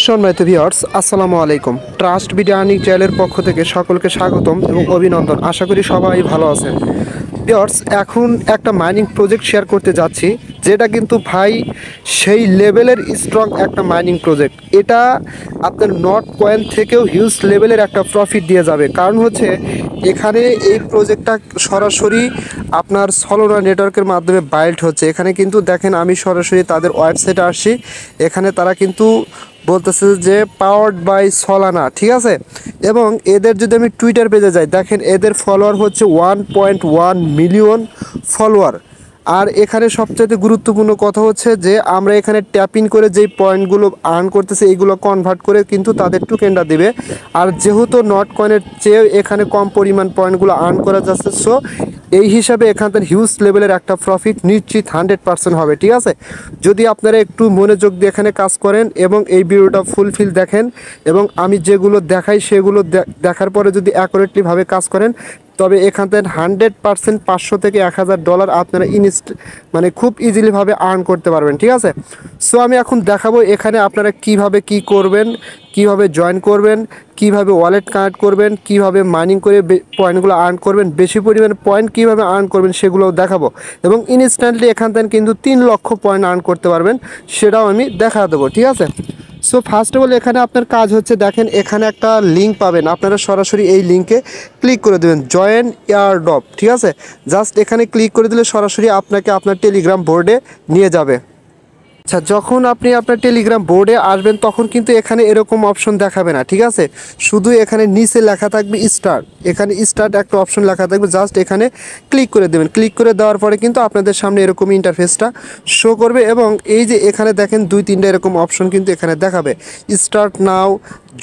সম্মানিত ভিউয়ার্স, আসসালামু আলাইকুম। ট্রাস্ট বিডি আর্নিং চ্যানেলের পক্ষ থেকে সকলকে স্বাগতম এবং অভিনন্দন। আশা করি সবাই ভালো আছেন। ভিউয়ার্স, এখন একটা মাইনিং প্রজেক্ট শেয়ার করতে যাচ্ছি, যেটা কিন্তু ভাই সেই লেভেলের স্ট্রং একটা মাইনিং প্রজেক্ট। এটা আপনার নট কয়েন থেকেও হিউজ লেভেলের একটা প্রফিট দিয়ে যাবে। কারণ হচ্ছে এখানে এই প্রজেক্টটা সরাসরি আপনার সলোনা নেটওয়ার্কের মাধ্যমে বাইল্ড হচ্ছে। এখানে কিন্তু দেখেন, আমি সরাসরি তাদের ওয়েবসাইটে আসছি। এখানে তারা কিন্তু বলতেছে যে পাওয়ার্ড বাই সলানা, ঠিক আছে। এবং এদের যদি আমি টুইটার পেজে যাই, দেখেন এদের ফলোয়ার হচ্ছে 1.1 মিলিয়ন ফলোয়ার। আর এখানে সবচেয়ে গুরুত্বপূর্ণ কথা হচ্ছে যে আমরা এখানে ট্যাপ ইন করে যেই পয়েন্টগুলো আর্ন করতেছে, এইগুলো কনভার্ট করে কিন্তু তাদের টোকেনটা দিবে। আর যেহেতু নট কয়েনের চেয়ে এখানে কম পরিমাণ পয়েন্টগুলো আর্ন করা যাচ্ছে, সো এই হিসাবে এখানকার হিউজ লেভেলের একটা প্রফিট নিশ্চিত 100% হবে, ঠিক আছে। যদি আপনারা একটু মনোযোগ দিয়ে এখানে কাজ করেন এবং এই ভিডিওটা ফুলফিল দেখেন এবং আমি যেগুলো দেখাই সেগুলো দেখার পরে যদি অ্যাকুরেটলিভাবে কাজ করেন, তবে এখান থেকে 100% 500 থেকে $1000 আপনারা মানে খুব ইজিলিভাবে আর্ন করতে পারবেন, ঠিক আছে। সো আমি এখন দেখাবো এখানে আপনারা কিভাবে কি করবেন, কিভাবে জয়েন করবেন, কিভাবে ওয়ালেট কানেক্ট করবেন, কিভাবে মাইনিং করে পয়েন্টগুলো আর্ন করবেন, বেশি পরিমাণে পয়েন্ট কিভাবে আর্ন করবেন সেগুলোও দেখাবো। এবং ইনস্ট্যান্টলি এখান থেকে কিন্তু 3 লক্ষ পয়েন্ট আর্ন করতে পারবেন, সেটাও আমি দেখা দেবো, ঠিক আছে। সো ফার্স্ট অফ অল এখানে আপনার কাজ হচ্ছে, দেখেন এখানে একটা লিঙ্ক পাবেন, আপনারা সরাসরি এই লিঙ্কে ক্লিক করে দেবেন, জয়েন এয়ারড্রপ, ঠিক আছে। জাস্ট এখানে ক্লিক করে দিলে সরাসরি আপনাকে আপনার টেলিগ্রাম বোর্ডে নিয়ে যাবে। আচ্ছা, যখন আপনি আপনার টেলিগ্রাম বোর্ডে আসবেন তখন কিন্তু এখানে এরকম অপশন দেখাবে না, ঠিক আছে। শুধু এখানে নিচে লেখা থাকবে স্টার্ট, এখানে স্টার্ট একটা অপশন লেখা থাকবে, জাস্ট এখানে ক্লিক করে দেবেন। ক্লিক করে দেওয়ার পরে কিন্তু আপনাদের সামনে এরকম ইন্টারফেসটা শো করবে এবং এই যে এখানে দেখেন 2-3টা এরকম অপশন কিন্তু এখানে দেখাবে, স্টার্ট নাও,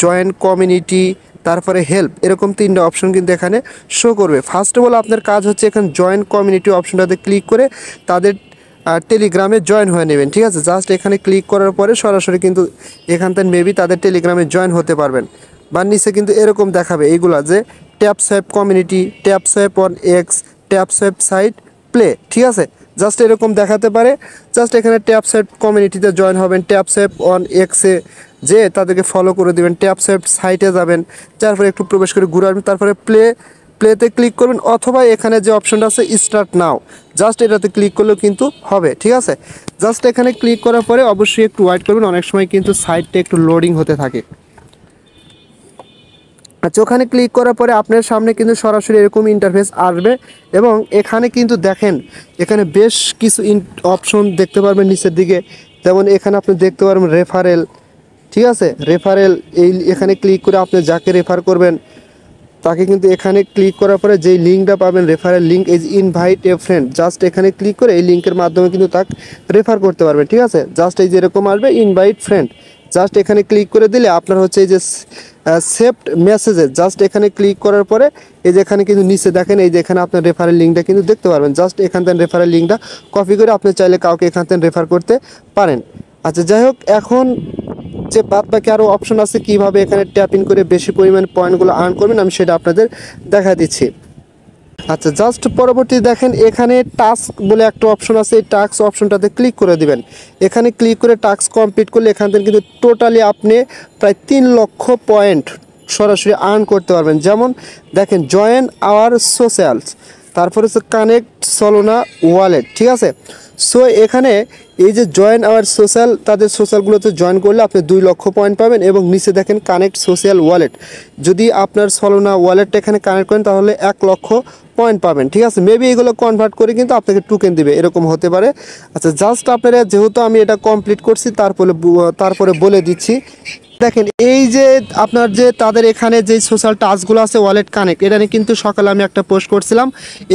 জয়েন কমিউনিটি, তারপরে হেল্প, এরকম 3টা অপশন কিন্তু এখানে শো করবে। ফার্স্ট অফ অল আপনার কাজ হচ্ছে এখানে জয়েন কমিউনিটি অপশনটাতে ক্লিক করে তাদের টেলিগ্রামে জয়েন হয়ে নেবেন, ঠিক আছে। জাস্ট এখানে ক্লিক করার পরে সরাসরি কিন্তু এখান থেকে মেবি তাদের টেলিগ্রামে জয়েন হতে পারবেন। বা নিচে কিন্তু এরকম দেখাবে এইগুলা, যে tap swipe community, tap swipe on X, tap swipe site play, ঠিক আছে। জাস্ট এরকম দেখাতে পারে। জাস্ট এখানে ট্যাপ সোয়াইপ কমিউনিটিতে জয়েন হবেন, ট্যাপ সোয়াইপ অন এক্সে যে তাদেরকে ফলো করে দেবেন, ট্যাপ সোয়াইপ সাইটে যাবেন, তারপরে একটু প্রবেশ করে ঘুরে আসবেন, তারপরে প্লেতে ক্লিক করবেন, অথবা এখানে যে অপশনটা আছে স্টার্ট নাও, জাস্ট এটাতে ক্লিক করলেও কিন্তু হবে, ঠিক আছে। জাস্ট এখানে ক্লিক করার পরে অবশ্যই একটু ওয়েট করবেন, অনেক সময় কিন্তু সাইটটা একটু লোডিং হতে থাকে। আচ্ছা, ওখানে ক্লিক করার পরে আপনার সামনে কিন্তু সরাসরি এরকম ইন্টারফেস আসবে এবং এখানে কিন্তু দেখেন এখানে বেশ কিছু অপশন দেখতে পারবেন নিচের দিকে। যেমন এখানে আপনি দেখতে পারবেন রেফারেল, ঠিক আছে। রেফারেল, এখানে ক্লিক করে আপনি যাকে রেফার করবেন তাকে কিন্তু এখানে ক্লিক করার পরে যেই লিঙ্কটা পাবেন, referral link is invite a friend, just এখানে ক্লিক করে এই লিঙ্কের মাধ্যমে কিন্তু তাকে রেফার করতে পারবেন, ঠিক আছে। জাস্ট এই যে এরকম আসবে ইনভাইট ফ্রেন্ড, জাস্ট এখানে ক্লিক করে দিলে আপনার হচ্ছে এই যে সেভড মেসেজেস, জাস্ট এখানে ক্লিক করার পরে এই যে এখানে কিন্তু নিচে দেখেন এই যে এখানে আপনার রেফারেল লিঙ্কটা কিন্তু দেখতে পারবেন। জাস্ট এখান থেকে রেফারেল লিঙ্কটা কপি করে আপনি চাইলে কাউকে এখান থেকে রেফার করতে পারেন। আচ্ছা, যাই হোক, এখন যে বাদ বাকি আরও অপশন আছে কিভাবে এখানে ট্যাপ ইন করে বেশি পরিমাণ পয়েন্টগুলো আর্ন করবেন, আমি সেটা আপনাদের দেখা দিচ্ছি। আচ্ছা, জাস্ট পরবর্তী দেখেন এখানে টাস্ক বলে একটা অপশন আছে, এই টাস্ক অপশনটাতে ক্লিক করে দিবেন। এখানে ক্লিক করে টাস্ক কমপ্লিট করলে এখান থেকে কিন্তু টোটালি আপনি প্রায় 3 লক্ষ পয়েন্ট সরাসরি আর্ন করতে পারবেন। যেমন দেখেন জয়েন আওয়ার সোশ্যালস, তারপরে হচ্ছে কানেক্ট সলোনা ওয়ালেট, ঠিক আছে। সো এখানে এই যে জয়েন আওয়ার সোশ্যাল, তাদের সোশ্যালগুলোতে জয়েন করলে আপনি 2 লক্ষ পয়েন্ট পাবেন এবং নিচে দেখেন কানেক্ট সোশ্যাল ওয়ালেট, যদি আপনার সলোনা ওয়ালেটটা এখানে কানেক্ট করেন তাহলে 1 লক্ষ পয়েন্ট পাবেন, ঠিক আছে। মেবি এগুলো কনভার্ট করে কিন্তু আপনাকে টোকেন দিবে, এরকম হতে পারে। আচ্ছা, জাস্ট আপনারা, যেহেতু আমি এটা কমপ্লিট করছি তারপরে বলে দিচ্ছি। দেখেন এই যে আপনার যে তাদের এখানে যে সোশ্যাল টাস্কগুলো আছে ওয়ালেট কানেক্ট, এটা নিয়ে কিন্তু সকালে আমি একটা পোস্ট করছিলাম,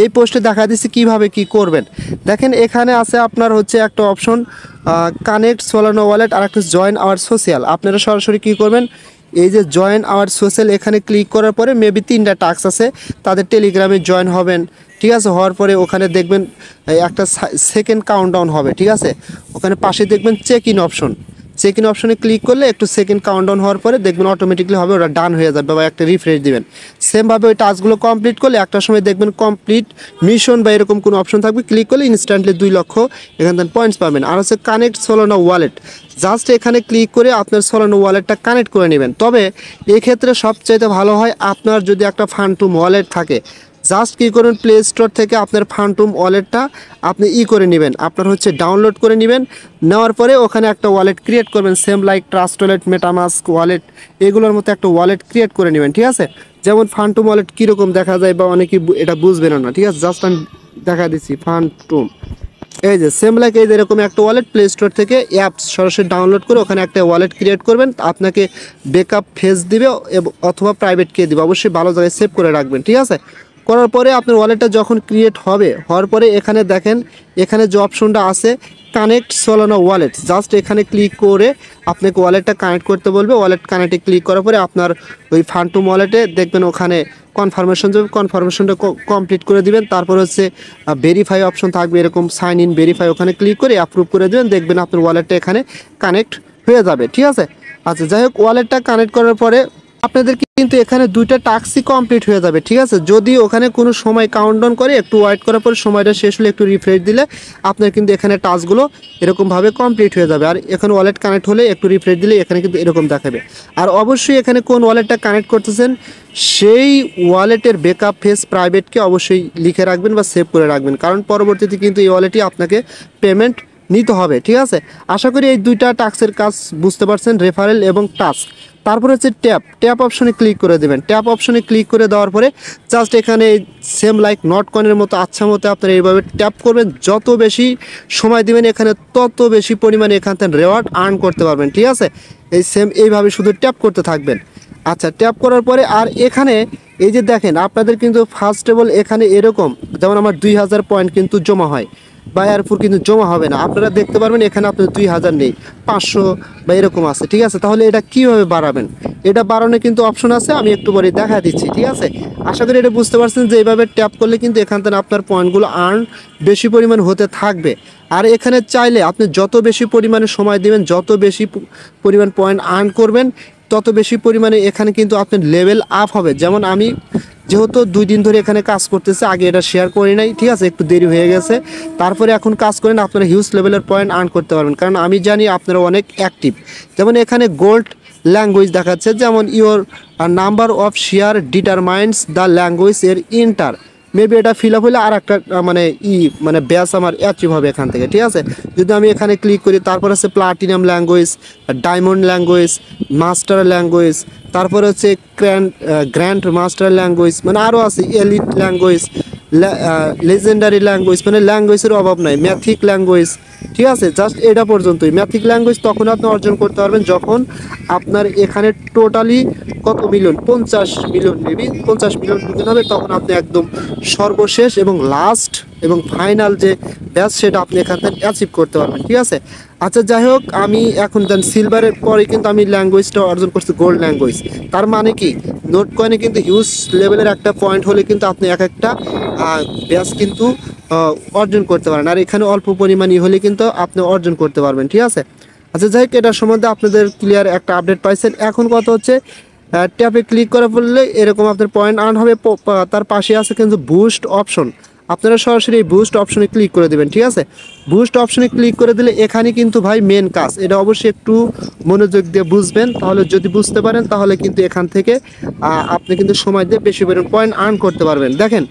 এই পোস্টে দেখা দিচ্ছি কিভাবে কি করবেন। দেখেন এখানে আছে আপনার হচ্ছে একটা অপশন কানেক্ট সোলানো ওয়ালেট, আর একটা জয়েন আওয়ার সোশ্যাল। আপনারা সরাসরি কি করবেন, এই যে জয়েন আওয়ার সোশ্যাল এখানে ক্লিক করার পরে মেবি 3টা টাস্ক আছে, তাদের টেলিগ্রামে জয়েন হবেন, ঠিক আছে। হওয়ার পরে ওখানে দেখবেন একটা সেকেন্ড কাউন্টডাউন হবে, ঠিক আছে। ওখানে পাশে দেখবেন check in option, check in অপশনে ক্লিক করলে একটু সেকেন্ড কাউন্টডাউন হওয়ার পরে দেখবেন অটোমেটিকলি হবে, ওটা ডান হয়ে যাবে বা একটা রিফ্রেশ দিবেন। সেমভাবে ওই টাস্কগুলো কমপ্লিট করলে একটা সময় দেখবেন কমপ্লিট মিশন বা এরকম কোনো অপশন থাকবে, ক্লিক করলে ইনস্ট্যান্টলি 2 লক্ষ এখান থেকে পয়েন্টস পাবেন। আর হচ্ছে কানেক্ট সোলানা ওয়ালেট, জাস্ট এখানে ক্লিক করে আপনার সোলানা ওয়ালেটটা কানেক্ট করে নেবেন। তবে এক্ষেত্রে সবচাইতে ভালো হয় আপনার যদি একটা ফান্টুম ওয়ালেট থাকে, জাস্ট কী করুন, প্লে স্টোর থেকে আপনার ফান্টুম ওয়ালেটটা আপনি করে নেবেন, আপনার হচ্ছে ডাউনলোড করে নেবেন। নেওয়ার পরে ওখানে একটা ওয়ালেট ক্রিয়েট করবেন, same like trust wallet, MetaMask wallet, এগুলোর মতো একটা ওয়ালেট ক্রিয়েট করে নেবেন। ঠিক আছে, যেমন ফান্টুম ওয়ালেট কীরকম দেখা যায় বা অনেকেই এটা বুঝবেন না। ঠিক আছে, জাস্ট আমি দেখা দিচ্ছি ফান্টুম, এই যে সেম লাইক এই যে এরকম একটা ওয়ালেট প্লে স্টোর থেকে অ্যাপস সরাসরি ডাউনলোড করে ওখানে একটা ওয়ালেট ক্রিয়েট করবেন। আপনাকে ব্যাকআপ ফেস দিবে অথবা প্রাইভেট কে দিবে, অবশ্যই ভালো জায়গায় সেভ করে রাখবেন। ঠিক আছে, করার পরে আপনার ওয়ালেটটা যখন ক্রিয়েট হবে, হওয়ার পরে এখানে দেখেন এখানে যে অপশনটা আছে কানেক্ট সোলানা ওয়ালেট, জাস্ট এখানে ক্লিক করে আপনাকে ওয়ালেটটা কানেক্ট করতে বলবে। ওয়ালেট কানেক্টে ক্লিক করার পরে আপনার ওই ফান্টুম ওয়ালেটে দেখবেন ওখানে কনফার্মেশন যাবে, কনফার্মেশনটা কমপ্লিট করে দিবেন। তারপর হচ্ছে ভেরিফাই অপশন থাকবে, এরকম সাইন ইন ভেরিফাই, ওখানে ক্লিক করে অ্যাপ্রুভ করে দেবেন, দেখবেন আপনার ওয়ালেটটা এখানে কানেক্ট হয়ে যাবে। ঠিক আছে, আচ্ছা যাই হোক, ওয়ালেটটা কানেক্ট করার পরে আপনাদের কিন্তু এখানে 2টা টাস্কই কমপ্লিট হয়ে যাবে। ঠিক আছে, যদি ওখানে কোনো সময় কাউন্টডাউন করে একটু ওয়েট করার পর সময়টা শেষ হলে একটু রিফ্রেশ দিলে আপনার কিন্তু এখানে টাস্কগুলো এরকমভাবে কমপ্লিট হয়ে যাবে। আর এখানে ওয়ালেট কানেক্ট হলে একটু রিফ্রেশ দিলে এখানে কিন্তু এরকম দেখাবে। আর অবশ্যই এখানে কোন ওয়ালেটটা কানেক্ট করতেছেন সেই ওয়ালেটের ব্যাকআপ ফেস প্রাইভেটকে অবশ্যই লিখে রাখবেন বা সেভ করে রাখবেন, কারণ পরবর্তীতে কিন্তু এই ওয়ালেটই আপনাকে পেমেন্ট নিতে হবে। ঠিক আছে, আশা করি এই 2টা টাস্কের কাজ বুঝতে পারছেন, রেফারেল এবং টাস্ক। তারপর হচ্ছে ট্যাপ অপশনে ক্লিক করে দেবেন। ট্যাপ অপশনে ক্লিক করে দেওয়ার পরে জাস্ট এখানে সেম লাইক নট কয়েনের মতো আচ্ছা মতো আপনারা এইভাবে ট্যাপ করবেন। যত বেশি সময় দিবেন এখানে তত বেশি পরিমাণে এখান থেকে রেওয়ার্ড আর্ন করতে পারবেন। ঠিক আছে, এই সেম এইভাবে শুধু ট্যাপ করতে থাকবেন। আচ্ছা, ট্যাপ করার পরে আর এখানে এই যে দেখেন আপনাদের কিন্তু ফার্স্ট অফ অল এখানে এরকম, যেমন আমার 2000 পয়েন্ট কিন্তু জমা হয় বা এরপর কিন্তু জমা হবে না। আপনারা দেখতে পারবেন এখানে আপনার 2000 নেই, 500 বা এরকম আছে। ঠিক আছে, তাহলে এটা কীভাবে বাড়াবেন, এটা বাড়ানোর কিন্তু অপশন আছে, আমি একটু পরে দেখা দিচ্ছি। ঠিক আছে, আশা করি এটা বুঝতে পারছেন যে এইভাবে ট্যাপ করলে কিন্তু এখান থেকে আপনার পয়েন্টগুলো আর্ন বেশি পরিমাণ হতে থাকবে। আর এখানে চাইলে আপনি যত বেশি পরিমাণে সময় দেবেন, যত বেশি পরিমাণ পয়েন্ট আর্ন করবেন, তত বেশি পরিমাণে এখানে কিন্তু আপনার লেভেল আপ হবে। যেমন আমি যেহেতু 2 দিন ধরে এখানে কাজ করতেছে, আগে এটা শেয়ার করি নাই। ঠিক আছে, একটু দেরি হয়ে গেছে, তারপরে এখন কাজ করেন আপনারা হিউজ লেভেলের পয়েন্ট আর্ন করতে পারবেন, কারণ আমি জানি আপনারা অনেক অ্যাক্টিভ। যেমন এখানে গোল্ড ল্যাঙ্গুয়েজ দেখাচ্ছে, যেমন your number of share determines the language এর ইন্টার, মেবি এটা ফিল আপ হলে আর একটা মানে ব্যাস আমার অ্যাচিভ হবে এখান থেকে। ঠিক আছে, যদি আমি এখানে ক্লিক করি, তারপর হচ্ছে platinum language, diamond language, master language, তারপরে হচ্ছে গ্র্যান্ড মাস্টার ল্যাঙ্গুয়েজ, মানে আরও আছে এলিট ল্যাঙ্গুয়েজ, লেজেন্ডারি ল্যাঙ্গুয়েজ, মানে ল্যাঙ্গুয়েজের অভাব নাই, ম্যাথিক ল্যাঙ্গুয়েজ। ঠিক আছে, জাস্ট এটা পর্যন্তই। ম্যাথিক ল্যাঙ্গুয়েজ তখন আপনি অর্জন করতে পারবেন যখন আপনার এখানে টোটালি কত million, 50 million, maybe 50 million token হবে, তখন আপনি একদম সর্বশেষ এবং লাস্ট এবং ফাইনাল যে ব্যাচ সেটা আপনি এখান থেকে অ্যাচিভ করতে পারবেন। ঠিক আছে, আচ্ছা যাই হোক, আমি এখন দেন সিলভারের পরে কিন্তু আমি ল্যাঙ্গুয়েজটা অর্জন করছি গোল্ড ল্যাঙ্গুয়েজ। তার মানে কি, নোট কয়েনে কিন্তু হিউজ লেভেলের একটা পয়েন্ট হলে কিন্তু আপনি একটা ব্যাচ কিন্তু অর্জন করতে পারেন, আর এখানে অল্প পরিমাণই হলে কিন্তু আপনি অর্জন করতে পারবেন। ঠিক আছে, আচ্ছা যাই হোক, এটার সম্বন্ধে আপনাদের ক্লিয়ার একটা আপডেট পাইছেন। এখন কথা হচ্ছে ট্যাপে ক্লিক করা পড়লে এরকম আপনার পয়েন্ট আর্ন হবে। তার পাশে আছে কিন্তু বুস্ট অপশন, আপনারা সরাসরি এই বুস্ট অপশনে ক্লিক করে দেবেন। ঠিক আছে, বুস্ট অপশনে ক্লিক করে দিলে এখানে কিন্তু ভাই মেন কাজ, এটা অবশ্যই একটু মনোযোগ দিয়ে বুঝবেন, তাহলে যদি বুঝতে পারেন তাহলে কিন্তু এখান থেকে আপনি কিন্তু সময় দিয়ে বেশি পরিমাণ পয়েন্ট আর্ন করতে পারবেন। দেখেন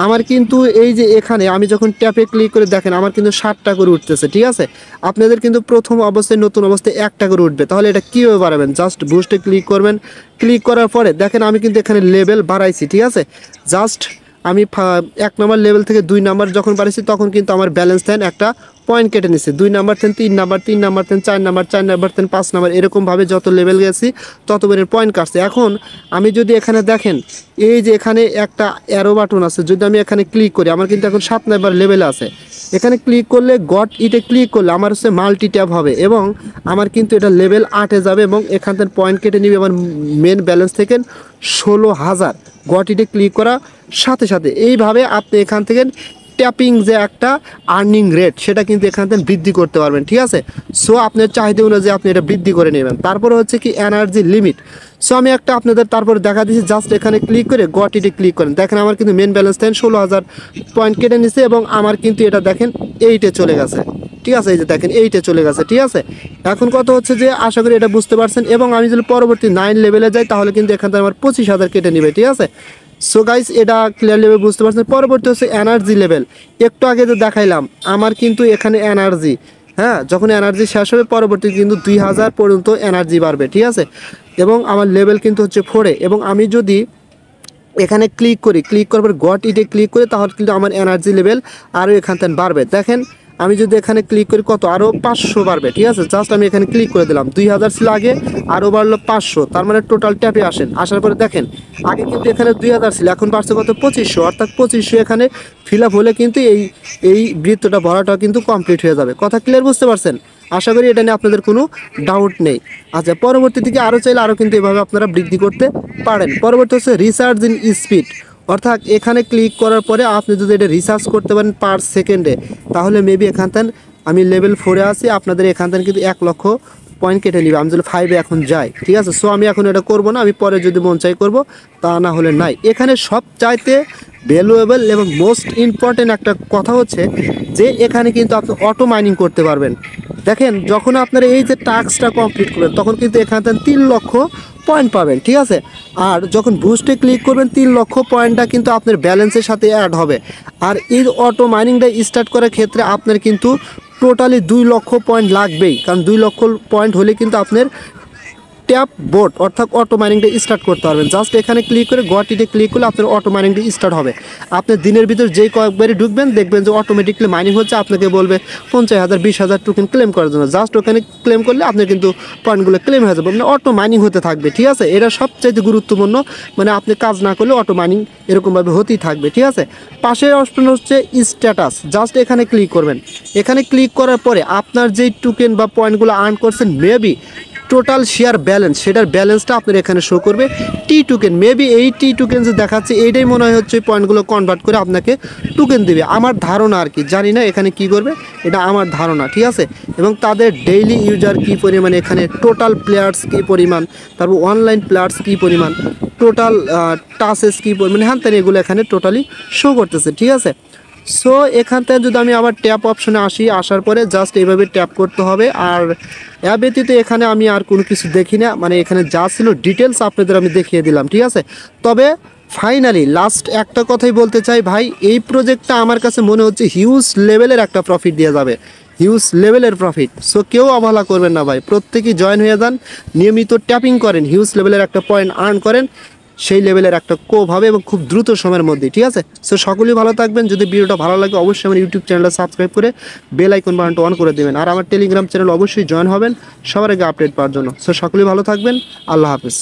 আমার কিন্তু এই যে এখানে আমি যখন ট্যাপে ক্লিক করে দেখেন আমার কিন্তু 7টা করে উঠতেছে। ঠিক আছে, আপনাদের কিন্তু প্রথম অবস্থায় নতুন অবস্থায় 1টা করে উঠবে। তাহলে এটা কীভাবে বাড়াবেন, জাস্ট বুস্টে ক্লিক করবেন, ক্লিক করার পরে দেখেন আমি কিন্তু এখানে লেভেল বাড়াইছি। ঠিক আছে, জাস্ট আমি 1 নম্বর লেভেল থেকে 2 নাম্বার যখন বাড়াইছি তখন কিন্তু আমার ব্যালেন্স দেন একটা পয়েন্ট কেটে নিচ্ছে। 2 নাম্বার থেকে 3 নাম্বার, 3 নাম্বার থেকে 4 নাম্বার, 4 নাম্বার থেকে 5 নাম্বার, এরকমভাবে যত লেভেল গেছি তত বেড়ে পয়েন্ট কাটছে। এখন আমি যদি এখানে দেখেন এই যে এখানে একটা অ্যারো বাটন আছে, যদি আমি এখানে ক্লিক করি আমার কিন্তু এখন 7 নাম্বার লেভেলে আছে। এখানে ক্লিক করলে গট ইটে ক্লিক করলে আমার হচ্ছে মাল্টি ট্যাব হবে এবং আমার কিন্তু এটা লেভেল 8-এ যাবে এবং এখান থেকে পয়েন্ট কেটে নিবে আমার মেন ব্যালেন্স থেকে 16,000। গট ইটে ক্লিক করা সাথে সাথে এইভাবে আপনি এখান থেকে ট্যাপিং যে একটা আর্নিং রেট সেটা কিন্তু এখান থেকে বৃদ্ধি করতে পারবেন, ঠিক আছে। সো আপনার চাহিদা অনুযায়ী আপনি এটা বৃদ্ধি করে নেবেন। তারপরে হচ্ছে কি এনার্জি লিমিট। সো আমি একটা আপনাদের তারপরে দেখা দিচ্ছি, জাস্ট এখানে ক্লিক করে গট ইটে ক্লিক করেন। দেখেন আমার কিন্তু মেন ব্যালেন্স দেখেন 16,000 পয়েন্ট কেটে নিছে এবং আমার কিন্তু এটা দেখেন 8-এ চলে গেছে, ঠিক আছে। এই যে দেখেন 8-এ চলে গেছে, ঠিক আছে। এখন কত হচ্ছে যে আশা করি এটা বুঝতে পারছেন। এবং আমি যদি পরবর্তী 9 লেভেলে যাই তাহলে কিন্তু এখান থেকে আমার 25,000 কেটে নেবে, ঠিক আছে। সো গাইস এটা ক্লিয়ার লেভেল বুঝতে পারছেন। পরবর্তী হচ্ছে এনার্জি লেভেল। একটু আগে যে দেখাইলাম আমার কিন্তু এখানে এনার্জি, হ্যাঁ, যখন এনার্জি শেষ হবে পরবর্তী কিন্তু 2000 পর্যন্ত এনার্জি বাড়বে, ঠিক আছে। এবং আমার লেভেল কিন্তু হচ্ছে 4-এ। এবং আমি যদি এখানে ক্লিক করি, ক্লিক করার পর গট ইটে ক্লিক করি তাহলে কিন্তু আমার এনার্জি লেভেল আরও এখান থেকে বাড়বে। দেখেন আমি যদি এখানে ক্লিক করি কত আরও 500 বাড়বে, ঠিক আছে। জাস্ট আমি এখানে ক্লিক করে দিলাম, 2000 ছিল আগে, আরও বাড়লো 500, তার মানে টোটাল ট্যাপে আসেন। আসার পরে দেখেন আগে কিন্তু এখানে 2000 ছিল, এখন বাড়ছে কত 2500, অর্থাৎ 2500 এখানে ফিল আপ হলে কিন্তু এই বৃত্তটা ভরাটা কিন্তু কমপ্লিট হয়ে যাবে। কথা ক্লিয়ার বুঝতে পারছেন? আশা করি এটা নিয়ে আপনাদের কোনো ডাউট নেই। আচ্ছা, পরবর্তী দিকে আরও চাইলে আরও কিন্তু এভাবে আপনারা বৃদ্ধি করতে পারেন। পরবর্তী হচ্ছে রিসার্চ ইন স্পিড, অর্থাৎ এখানে ক্লিক করার পরে আপনি যদি এটা রিসার্চ করতে পারেন পার সেকেন্ডে তাহলে মেবি এখান থেকে আমি লেভেল 4-এ আছি, আপনাদের এখান থেকে কিন্তু 1 লক্ষ পয়েন্ট কেটে নিবে। আমি যদি 5-এ এখন যাই, ঠিক আছে। সো আমি এখন এটা করব না, আমি পরে যদি মন চাই করবো, তা না হলে নাই। এখানে সব চাইতে ভ্যালুয়েবল এবং মোস্ট ইম্পর্টেন্ট একটা কথা হচ্ছে যে এখানে কিন্তু আপনি অটো মাইনিং করতে পারবেন। দেখেন যখন আপনারা এই যে টাস্কটা কমপ্লিট করবেন তখন কিন্তু এখান থেকে 3 লক্ষ পয়েন্ট পাবেন, ঠিক আছে। আর যখন বুস্টে ক্লিক করবেন 3 লক্ষ পয়েন্টটা কিন্তু আপনার ব্যালেন্সের সাথে অ্যাড হবে। আর এই অটো মাইনিংটা স্টার্ট করার ক্ষেত্রে আপনার কিন্তু টোটালি 2 লক্ষ পয়েন্ট লাগবেই, কারণ 2 লক্ষ পয়েন্ট হলে কিন্তু আপনার ট্যাপ বোট অর্থাৎ অটো মাইনিংটা স্টার্ট করতে পারবেন। জাস্ট এখানে ক্লিক করে গট ইটে ক্লিক করলে আপনার অটো মাইনিংটা স্টার্ট হবে। আপনি দিনের ভিতর যেই কয়েকবারই ঢুকবেন দেখবেন যে অটোমেটিকলি মাইনিং হচ্ছে, আপনাকে বলবে 50,000 20,000 টোকেন ক্লেম করার জন্য। জাস্ট ওখানে ক্লেম করলে আপনার কিন্তু পয়েন্টগুলো ক্লেম হয়ে যাবে, মানে অটো মাইনিং হতে থাকবে, ঠিক আছে। এটা সবচাইতে গুরুত্বপূর্ণ, মানে আপনি কাজ না করলে অটো মাইনিং এরকমভাবে হতেই থাকবে, ঠিক আছে। পাশের অপশন হচ্ছে স্ট্যাটাস, জাস্ট এখানে ক্লিক করবেন। এখানে ক্লিক করার পরে আপনার যেই টোকেন বা পয়েন্টগুলো আর্ন করছেন মেবি টোটাল শেয়ার ব্যালেন্স, সেটার ব্যালেন্সটা আপনার এখানে শো করবে। টি টোকেন মেবি এই টি টোকেন যে দেখাচ্ছে এইটাই মনে হয় হচ্ছে পয়েন্টগুলো কনভার্ট করে আপনাকে টোকেন দেবে, আমার ধারণা আর কি, জানি না এখানে কি করবে, এটা আমার ধারণা, ঠিক আছে। এবং তাদের ডেইলি ইউজার কী পরিমাণ, এখানে টোটাল প্লেয়ার্স কী পরিমাণ, তারপর অনলাইন প্লেয়ার্স কী পরিমাণ, টোটাল টাচেস কী পরিমাণ, হ্যাঁ তার এগুলো এখানে টোটালি শো করতেছে, ঠিক আছে। সো এখান থেকে যদি আমি আবার ট্যাপ অপশনে আসি, আসার পরে জাস্ট এইভাবে ট্যাপ করতে হবে। আর এ ব্যতীত এখানে আমি আর কোনো কিছু দেখি না, মানে এখানে যা ছিল ডিটেলস আপনাদের আমি দেখিয়ে দিলাম, ঠিক আছে। তবে ফাইনালি লাস্ট একটা কথাই বলতে চাই ভাই, এই প্রজেক্টটা আমার কাছে মনে হচ্ছে হিউজ লেভেলের একটা প্রফিট দিয়ে যাবে, হিউজ লেভেলের প্রফিট। সো কেউ অবহেলা করবেন না ভাই, প্রত্যেকেই জয়েন হয়ে যান, নিয়মিত ট্যাপিং করেন, হিউজ লেভেলের একটা পয়েন্ট আর্ন করেন, সেই লেভেলের একটা কোপ হবে এবং খুব দ্রুত সময়ের মধ্যে, ঠিক আছে। সো সকলেই ভালো থাকবেন। যদি ভিডিওটা ভালো লাগে অবশ্যই আমার ইউটিউব চ্যানেলটা সাবস্ক্রাইব করে বেল আইকন বাটনটা অন করে দেবেন। আর আমার টেলিগ্রাম চ্যানেল অবশ্যই জয়েন হবেন সবার আগে আপডেট পাওয়ার জন্য। সো সকলেই ভালো থাকবেন, আল্লাহ হাফেজ।